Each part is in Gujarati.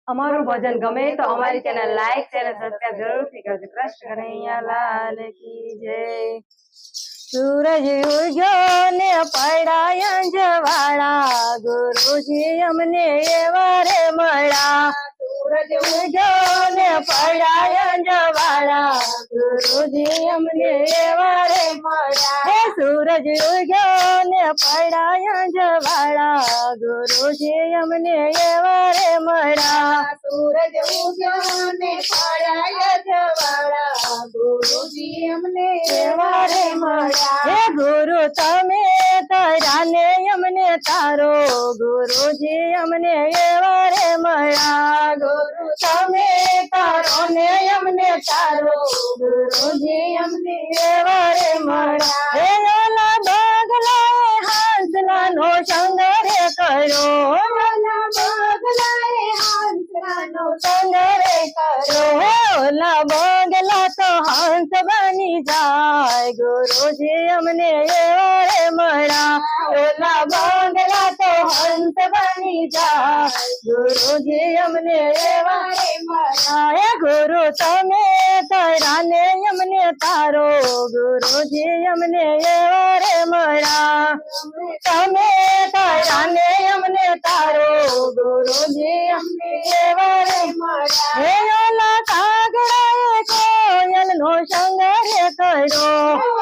અમારું ભજન ગમે તો અમારી ચેનલ લાઈક શેર અને સબસ્ક્રાઇબ જરૂરથી કરજો। કૃષ્ણ કનૈયા લાલ કી જય। સૂરજ ઉગ્યો ને પડ્યા અંજવાળા, ગુરુજી અમને એવા રે મળ્યા। સૂરજ ઉગ્યો ને પડ્યા અંજવાળા, ગુરુજી અમને એવા રે મળ્યા। હે સૂરજ ઉગ્યો ને પડ્યા અંજવાળા, ગુરુજી અમને એવા રે મળ્યા। સૂરજ ઉગ્યો ને પડ્યા અંજવાળા, ગુરુજી અમને એવા રે મળ્યા। હે ગુરુ તમે તારા ને અમને તારો, ગુરુજી અમને એવા રે મળ્યા। ગુરુ તમે તારો ને અમને તારો, ગુરુજી અમને એવા રે મળ્યા। હે ઓલા બગલાએ હાંસલાનો સંગ રે કર્યો, ઓલા બગલાએ હાંસલાનો સંગ રે કર્યો। ઓલા બગલા તો હંસ બની જાય, ગુરુજી અમને એવા રે મળ્યા। ઓલા બગલા તો હંસ બની જાય, ગુરુજી અમને એવા રે મળ્યા। હે ગુરુ તમે તારા ને અમને તારો, ગુરુજી અમને એવા રે મળ્યા। તમે તારા ને અમને તારો, ગુરુજી અમને એવા રે મળ્યા। હે ઓલા કાગડાએ કોયલ નો સંગ રે કર્યો,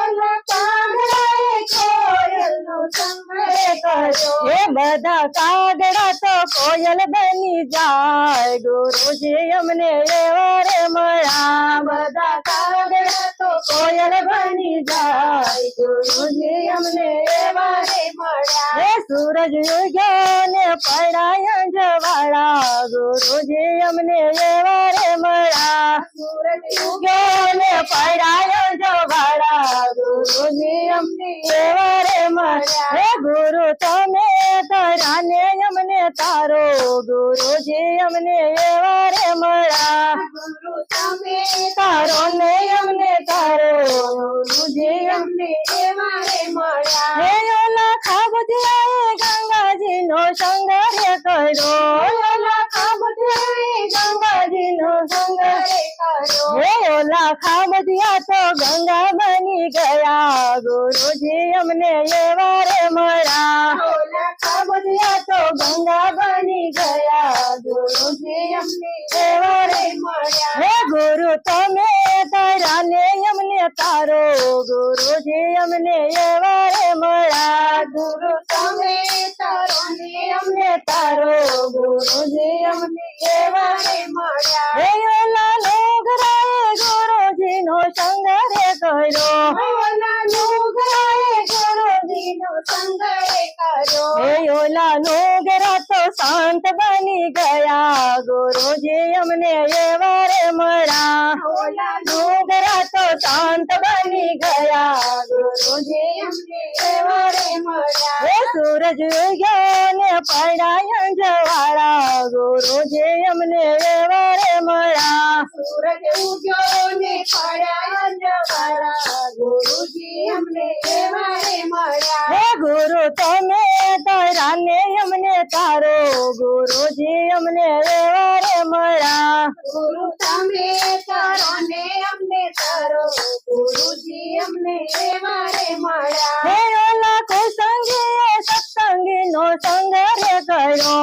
ઓલા કાગડાએ કોયલ નો સંગ રે કર્યો। હે બધા કાગડા તો કોયલ બની જાય, ગુરુજી અમને એવા રે મળ્યા। બધા કાગડા તો કોયલ બની જાય, ગુરુજી અમને એવા રે મળ્યા। હે સૂરજ ઉગ્યો ને પડ્યા અંજવાળા, ગુરુજી અમને એવા રે મળ્યા। સૂરજ ઉગ્યો ને પડ્યા અંજવાળા, ગુરુજી અમને એવા રે મળ્યા। હે ગુરુ તમે તારા ને અમને તારો, ગુરુજી અમને એવા રે મળ્યા। ગુરુ તમે તારો ને અમને તારો, ગુરુજી અમને એવા રે મળ્યા। હે ઓલા ખાબુચિયાએ ગંગાજી નો સંગ રે કર્યો, ઓલા ખાબુચિયાએ ગંગાજી નો સંગ રે કર્યો। હે ઓલા ખાબુચિયા તો ગંગા બની ગયા, ગુરુજી અમને એવા રે મળ્યા। ઓલા ખાબુચિયા તો ગંગા બની ગયા, ગુરુજી અમને એવા રે મળ્યા। હે ગુરુ તમે તારા ને અમને તારો, ગુરુજી અમને એવા રે મળ્યા। ગુરુ તમે તારો ને અમને તારો, ગુરુજી અમને એવા રે મળ્યા। હે ઓલા લોગરાએ ગુરુજી નો સંગ રે કર્યો, ઓલા લોગરાએ ગુરુજી નો સંગ રે કર્યો। હે ઓલા લોગરા તો શાંત બની ગયા, ગુરુજી અમને એવા રે મળ્યા। ઓલા લોગરા તો શાંત બની ગયા, ગુરુજી અમને એવા રે મળ્યા। હે સૂરજ ઉગ્યો ને પડ્યા અંજવાળા, ગુરુજી અમને એવા રે મળ્યા। સૂરજ ઉગ્યો ને પડ્યા અંજવાળા, ગુરુજી અમને એવા રે મળ્યા। હે ગુરુ તમે તારા ને અમને તારો, ગુરુજી અમને એવા રે મળ્યા। ગુરુ તમે તારો ને અમને તારો, ગુરુજી અમને એવા રે મળ્યા। હે ઓલા કુસંગીએ સત્સંગી નો સંગ રે કર્યો,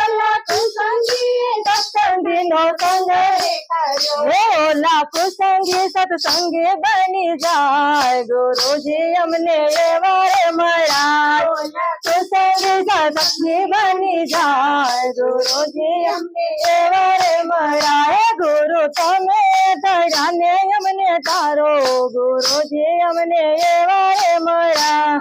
ઓલા કુસંગીએ સત્સંગી નો સંગ રે કર્યો। હે ઓલા કુસંગી સત્સંગી બની જાય, ગુરુજી અમને એવા રે મળ્યા। ઓલા કુસંગી સત્સંગી બની જાય, ગુરુજી અમને એવા રે મળ્યા। હે ગુરુ તમે તારા ને અમને તારો, ગુરુજી અમને એવા રે મળ્યા।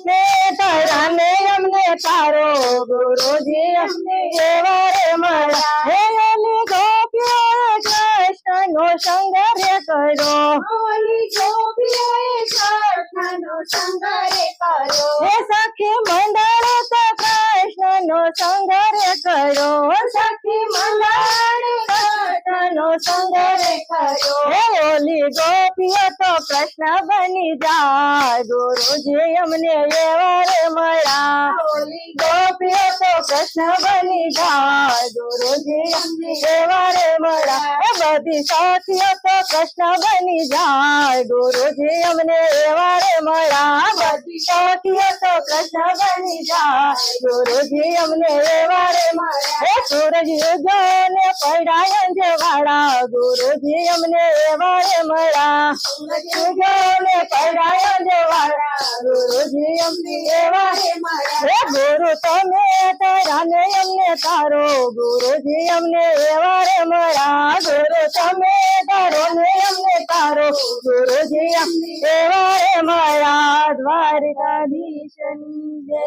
ને તારા ને અમને તારો, ગુરુજી અમને એવા રે મળ્યા। હે ઓલી ગોપીઓએ કૃષ્ણ નો સંગ રે કર્યો, ઓલી ગોપીઓએ કૃષ્ણ નો સંગ રે કર્યો। હે સખી મંડળ તો કૃષ્ણ નો સંગ રે કર્યો, સખી મંડળ કૃષ્ણ નો નો સંગ રે કર્યો હે ઓલી ગોપીઓ તો કૃષ્ણ બની જાય ગુરુજી અમને એવા રે મળ્યા ઓલી ગોપીઓ તો કૃષ્ણ બની જાય ગુરુજી અમને એવા રે મળ્યા એ બધી સાખીઓ તો કૃષ્ણ બની જાય ગુરુજી અમને એવા રે મળ્યા બધી સાખીઓ તો કૃષ્ણ બની જાય ગુરુજી અમને એવા રે મળ્યા હે સૂરજ ઉગ્યો ને પડ્યા અંજવાળા ગુરુજી અમને એવા રે મળ્યા સૂરજ ઉગ્યો ને પડ્યા અંજવાળા ગુરુજી અમને એવા રે મળ્યા હે ગુરુ તમે તારા ને અમને તારો ગુરુજી અમને એવા રે મળ્યા ગુરુ તમે તારો ને અમને તારો ગુરુજી અમને એવા રે મળ્યા દ્વારકાધીશની જય